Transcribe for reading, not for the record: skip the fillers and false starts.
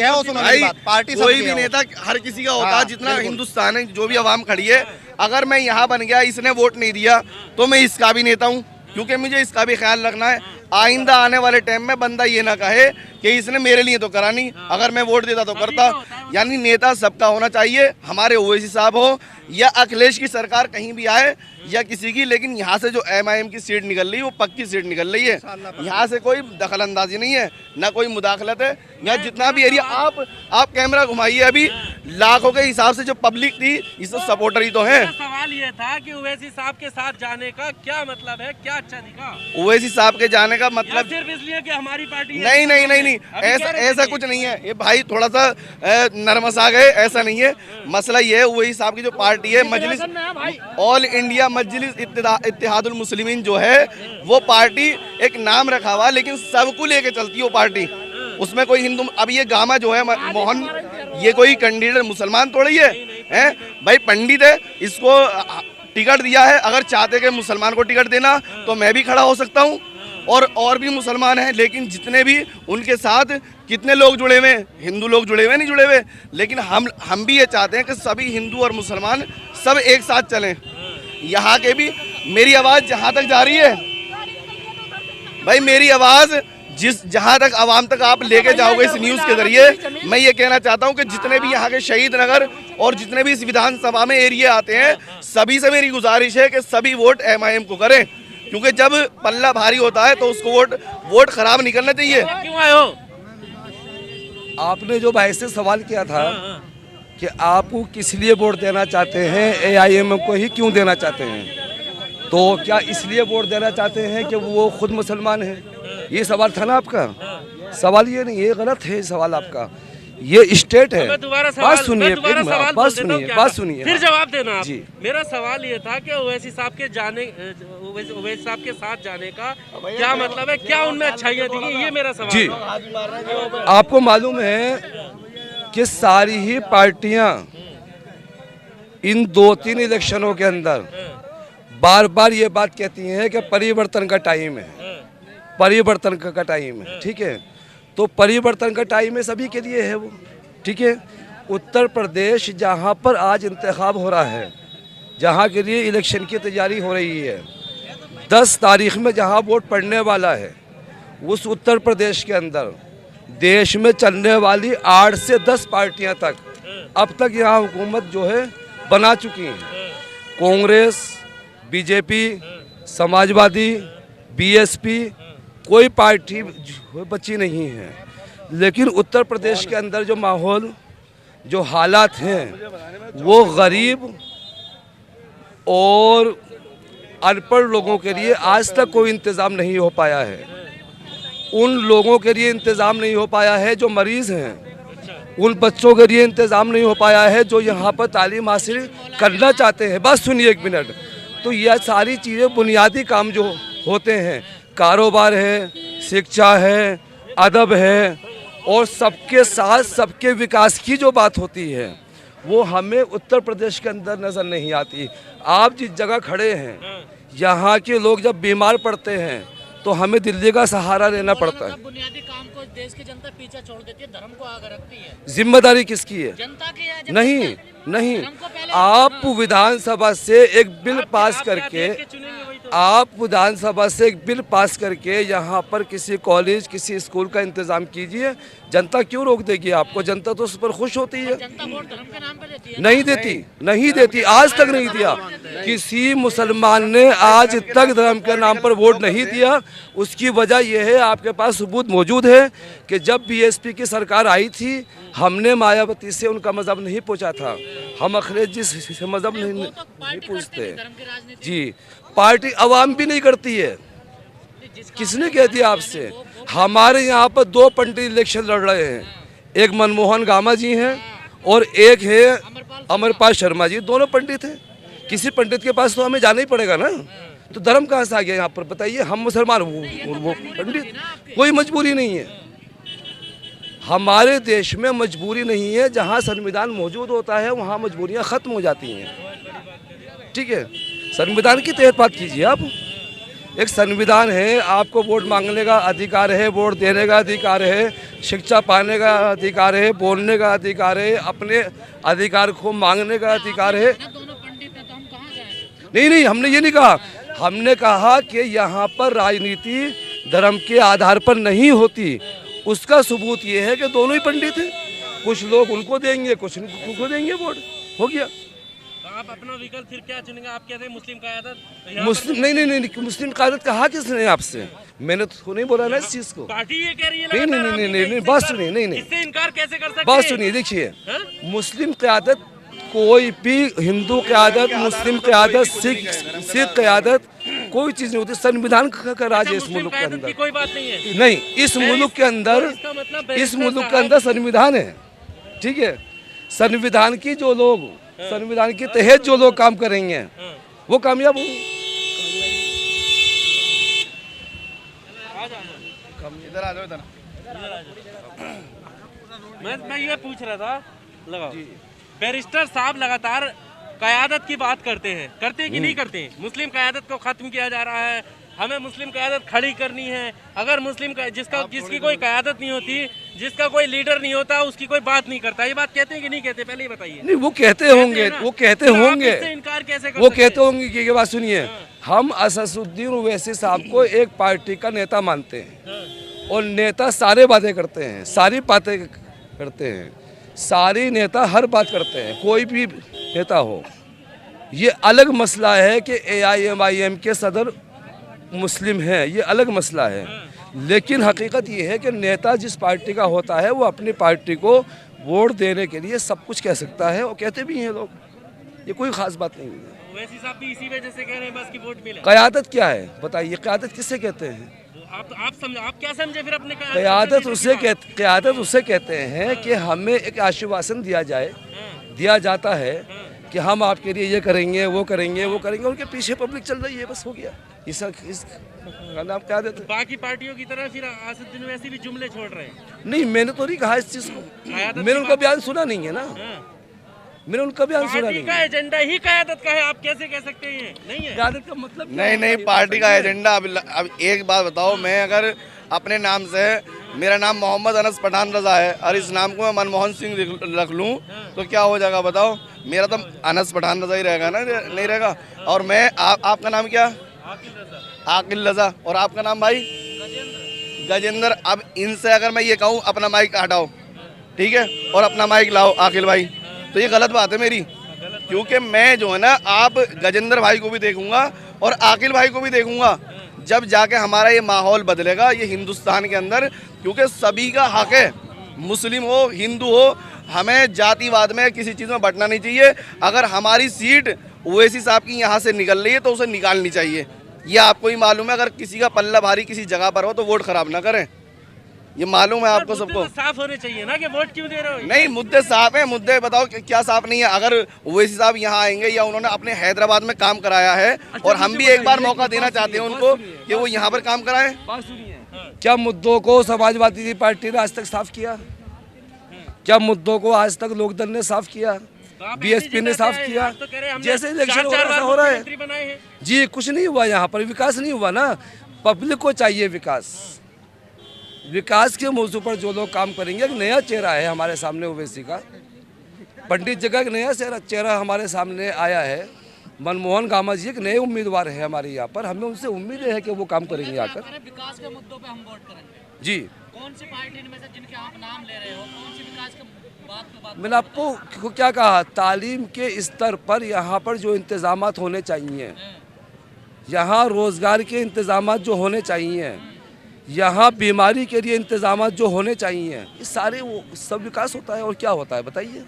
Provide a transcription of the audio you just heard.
है वो सुनो मेरी बात, पार्टी कोई भी नेता हर किसी का होता है, जितना हिंदुस्तान है, जो भी आवाम खड़ी है। अगर मैं यहाँ बन गया, इसने वोट नहीं दिया, तो मैं इसका भी नेता हूँ, क्योंकि मुझे इसका भी ख्याल रखना है। आइंदा आने वाले टाइम में बंदा ये ना कहे कि इसने मेरे लिए तो करा नहीं, अगर मैं वोट देता तो करता। यानी नेता सबका होना चाहिए, हमारे ओवैसी साहब हो या अखिलेश की सरकार कहीं भी आए या किसी की, लेकिन यहाँ से जो MIM की सीट निकल रही है वो पक्की सीट निकल रही है। यहाँ से कोई दखल अंदाजी नहीं है, ना कोई मुदाखलत है। यहाँ जितना भी एरिया आप कैमरा घुमाइए, अभी लाखों के हिसाब से जो पब्लिक थी, इस सपोर्टर ही तो है। सवाल ये था कि ओवैसी साहब के साथ जाने का क्या मतलब है, क्या अच्छा दिखा ओवैसी साहब के जाने का मतलब सिर्फ इसलिए कि हमारी पार्टी नहीं, ऐसा कुछ नहीं है। ये भाई थोड़ा सा नर्वस आ गए, ऐसा नहीं है। मसला ये है, ओवैसी साहब की जो पार्टी है, मजलिस ऑल इंडिया मजलिस इत्तेहादुल मुस्लिमीन जो है, वो पार्टी एक नाम रखा हुआ, लेकिन सबको लेके चलती है वो पार्टी। उसमें कोई हिंदू, अब ये गामा जो है मोहन, ये कोई कैंडिडेट मुसलमान थोड़ी है भाई, पंडित है, इसको टिकट दिया है। अगर चाहते कि मुसलमान को टिकट देना तो मैं भी खड़ा हो सकता हूँ, और भी मुसलमान हैं। लेकिन जितने भी उनके साथ कितने लोग जुड़े हुए हैं, हिंदू लोग जुड़े हुए नहीं जुड़े हुए, लेकिन हम भी ये चाहते हैं कि सभी हिंदू और मुसलमान सब एक साथ चलें। यहाँ के भी मेरी आवाज़ जहाँ तक जा रही है भाई, मेरी आवाज़ जहाँ तक आवाम तक आप लेके जाओगे इस न्यूज़ के जरिए, मैं ये कहना चाहता हूँ कि जितने भी यहाँ के शहीद नगर और जितने भी इस विधानसभा में एरिया आते हैं, सभी से मेरी गुजारिश है कि सभी वोट MIM को करें, क्योंकि जब पल्ला भारी होता है तो उसको वोट खराब नहीं करना चाहिए। क्यों आए हो? आपने जो भाई से सवाल किया था कि आप किस लिए वोट देना चाहते हैं, AIM को ही क्यों देना चाहते हैं, तो क्या इसलिए वोट देना चाहते हैं कि वो खुद मुसलमान है? ये सवाल था ना आपका। सवाल ये नहीं, ये गलत है सवाल आपका। ये स्टेट है। बात सुनिए, बात सुनिए, फिर जवाब देना आप। जी, मेरा सवाल ये था कि ओवैसी साहब के जाने, ओवैसी साहब के साथ जाने का क्या मतलब है, क्या उनमें अच्छाइयाँ दिखी, ये मेरा सवाल जी। आपको मालूम है कि सारी ही पार्टियां इन 2-3 इलेक्शनों के अंदर बार बार ये बात कहती हैं कि परिवर्तन का टाइम है, परिवर्तन का टाइम है। ठीक है, तो परिवर्तन का टाइम है, सभी के लिए है वो। ठीक है, उत्तर प्रदेश जहाँ पर आज इंतखाब हो रहा है, जहाँ के लिए इलेक्शन की तैयारी हो रही है, 10 तारीख में जहाँ वोट पड़ने वाला है, उस उत्तर प्रदेश के अंदर देश में चलने वाली 8 से 10 पार्टियां तक अब तक यहाँ हुकूमत जो है बना चुकी हैं। कांग्रेस, BJP, समाजवादी, BSP, कोई पार्टी बची नहीं है। लेकिन उत्तर प्रदेश के अंदर जो माहौल, जो हालात हैं, वो गरीब और अनपढ़ लोगों के लिए आज तक कोई इंतज़ाम नहीं हो पाया है। उन लोगों के लिए इंतज़ाम नहीं हो पाया है जो मरीज़ हैं, उन बच्चों के लिए इंतज़ाम नहीं हो पाया है जो यहाँ पर तालीम हासिल करना चाहते हैं। बस सुनिए 1 मिनट। तो यह सारी चीज़ें, बुनियादी काम जो होते हैं, कारोबार है, शिक्षा है, अदब है, और सबके साथ सबके विकास की जो बात होती है, वो हमें उत्तर प्रदेश के अंदर नज़र नहीं आती। आप जिस जगह खड़े हैं, यहाँ के लोग जब बीमार पड़ते हैं तो हमें दिल्ली का सहारा लेना पड़ता है। बुनियादी काम को देश की जनता पीछे छोड़ देती है, धर्म को आगे रखती है। जिम्मेदारी किसकी है? जनता की है। नहीं, आप विधानसभा से एक बिल पास करके, आप विधानसभा से एक बिल पास करके यहाँ पर किसी कॉलेज, किसी स्कूल का इंतजाम कीजिए। जनता क्यों रोक देगी आपको? जनता तो उस पर खुश होती है। जनता वोट धर्म के नाम पे देती है। नहीं देती, आज तक नहीं दिया। किसी मुसलमान ने आज तक धर्म के नाम पर वोट नहीं दिया। उसकी वजह यह है, आपके पास सबूत मौजूद है कि जब BSP की सरकार आई थी, हमने मायावती से उनका मजहब नहीं पूछा था। हम अखिलेश जी से मजहब नहीं पूछते जी। पार्टी अवाम भी नहीं करती है। किसने कह दिया आपसे? हमारे यहाँ पर 2 पंडित इलेक्शन लड़ रहे हैं, एक मनमोहन गामा जी हैं और एक है अमरपाल शर्मा जी। दोनों पंडित हैं। किसी पंडित के पास तो हमें जाना ही पड़ेगा ना। तो धर्म कहाँ से आ गया यहाँ पर? बताइए। हम मुसलमान, वो पंडित। कोई मजबूरी नहीं है। हमारे देश में मजबूरी नहीं है। जहाँ संविधान मौजूद होता है वहाँ मजबूरियाँ ख़त्म हो जाती हैं। ठीक है, संविधान की तहत बात कीजिए आप। एक संविधान है, आपको वोट मांगने का अधिकार है, वोट देने का अधिकार है। शिक्षा पाने का अधिकार है, बोलने का अधिकार है, अपने अधिकार को मांगने का अधिकार है। ना दोनों पंडित हैं तो हम कहाँ जाएं? नहीं नहीं, हमने ये नहीं कहा। हमने कहा कि यहाँ पर राजनीति धर्म के आधार पर नहीं होती। उसका सबूत ये है कि दोनों ही पंडित हैं। कुछ लोग उनको देंगे, कुछ उनको देंगे वोट, हो गया। तो आप अपना विकल्प फिर क्या चुनेंगे? आप कहते हैं मुस्लिम क़यादत। मुस्लिम नहीं नहीं नहीं, मुस्लिम क़यादत कहा किसने आपसे? मैंने तो नहीं बोला ना इस चीज़ को। पार्टी ये कह रही है नहीं नहीं लगातार नहीं आप नहीं नहीं, इससे बात इनकार- सुनिए। नहीं नहीं, इससे इनकार कैसे कर सकते बात हैं? सुनिए। देखिए, हाँ? मुस्लिम क़यादत कोई भी, हिंदू क़यादत, मुस्लिम क़यादत, सिख क़यादत, कोई चीज़ नहीं होती। संविधान का राज है इस मुस्लिम मुल्क के क़यादत अंदर। की कोई बात नहीं है। नहीं, इस मुल्क के अंदर, तो इसका मतलब इस बैरिस्टर मुल्क के साहब- अंदर संविधान है, ठीक है। संविधान की जो लोग, संविधान के तहत जो लोग काम करेंगे हाँ। वो कामयाब होंगे। इधर आ जाओ, इधर। मैं ये पूछ रहा था, लगाओ, बैरिस्टर साहब लगातार क़यादत की बात करते हैं कि नहीं करते हैं? मुस्लिम क़यादत को खत्म किया जा रहा है, हमें मुस्लिम क़यादत खड़ी करनी है। अगर जिसकी कोई क़यादत नहीं होती, जिसका कोई लीडर नहीं होता, उसकी कोई बात नहीं करता। ये बात कहते हैं कि नहीं कहते? पहले ही बताइए। नहीं, वो कहते होंगे, वो कहते तो आप होंगे, इससे इनकार कैसे कर वो सकते कहते हैं? होंगे कि ये बात सुनिए, हम असदुद्दीन ओवैसी साहब को एक पार्टी का नेता मानते हैं। और नेता सारे बातें करते हैं, सारी बातें करते हैं, सारी नेता हर बात करते हैं, कोई भी नेता हो। ये अलग मसला है कि AIMIM के सदर मुस्लिम हैं, ये अलग मसला है। लेकिन हकीकत ये है कि नेता जिस पार्टी का होता है वो अपनी पार्टी को वोट देने के लिए सब कुछ कह सकता है, और कहते भी हैं लोग। ये कोई ख़ास बात नहीं है। ओवैसी साहब भी इसी वजह से कह रहे हैं बस की वोट मिले। क़यादत क्या है बताइए? क़यादत किससे कहते हैं? आप क्या समझे फिर अपने क़यादत उसे कहते हैं कि हमें एक आश्वासन दिया जाता है कि हम आपके लिए ये करेंगे, वो करेंगे, वो करेंगे। उनके पीछे पब्लिक चल रही है, बस हो गया। इसका नाम क्या देते हैं? बाकी पार्टियों की तरह फिर असदुद्दीन ओवैसी भी जुमले छोड़ रहे हैं। नहीं, मैंने तो नहीं कहा इस चीज़ को। मैंने उनका बयान सुना नहीं है ना, मैंने उनका बयान सुना पार्टी नहीं का है। एजेंडा ही क़यादत का है, आप कैसे कह सकते हैं? नहीं है। क़यादत का मतलब क्या नहीं है? नहीं, पार्टी का एजेंडा। अब एक बात बताओ, मैं अगर अपने नाम से, मेरा नाम मोहम्मद अनस पठान रजा है, और इस नाम को मैं मनमोहन सिंह रख लूँ तो क्या हो जाएगा बताओ? मेरा तो अनस पठान रजा ही रहेगा ना, नहीं रहेगा। और मैं आपका नाम क्या? आकिल रजा। और आपका नाम भाई? गजेंद्र। अब इनसे अगर मैं ये कहूँ अपना माइक हटाओ, ठीक है, और अपना माइक लाओ आकिल भाई, तो ये गलत बात है मेरी। क्योंकि मैं जो है ना, आप गजेंद्र भाई को भी देखूंगा और आकिल भाई को भी देखूंगा, जब जाके हमारा ये माहौल बदलेगा ये हिंदुस्तान के अंदर। क्योंकि सभी का हक है, मुस्लिम हो, हिंदू हो, हमें जातिवाद में किसी चीज़ में बंटना नहीं चाहिए। अगर हमारी सीट ओवैसी साहब की यहाँ से निकल रही है तो उसे निकालनी चाहिए। ये आपको ही मालूम है। अगर किसी का पल्ला भारी किसी जगह पर हो तो वोट खराब ना करें, ये मालूम है आपको मुद्दे सबको। तो साफ होने चाहिए ना कि वोट क्यों दे रहे हो? नहीं, मुद्दे साफ हैं। मुद्दे बताओ क्या साफ नहीं है? अगर ओवैसी साहब यहाँ आएंगे या उन्होंने अपने हैदराबाद में काम कराया है, और हम भी एक बार मौका देना चाहते हैं उनको कि वो यहाँ पर काम कराएं। बात सुनिए, क्या मुद्दों को समाजवादी पार्टी ने आज तक साफ किया? क्या मुद्दों को आज तक लोकदल ने साफ किया? BSP ने साफ किया? जैसे इलेक्शन हो रहा है जी, कुछ नहीं हुआ यहाँ पर, विकास नहीं हुआ ना। पब्लिक को चाहिए विकास। विकास के मौजू पर जो लोग काम करेंगे, एक नया चेहरा है हमारे सामने ओवैसी का। पंडित जी का एक नया चेहरा हमारे सामने आया है। मनमोहन गामा जी एक नए उम्मीदवार है हमारे यहाँ पर। हमें उनसे उम्मीद है कि वो काम करेंगे आकर। विकास के मुद्दों पे हम वोट करेंगे। जी, कौन सी पार्टी में से जिनके आप नाम ले रहे हो, कौन सी विकास के बात पे बात? मैंने आपको क्या कहा? तालीम के स्तर पर यहाँ पर जो इंतजामात होने चाहिए, यहाँ रोज़गार के इंतजामात जो होने चाहिए, यहाँ बीमारी के लिए इंतजामात जो होने चाहिए, ये सारे वो सब विकास होता है। और क्या होता है बताइए?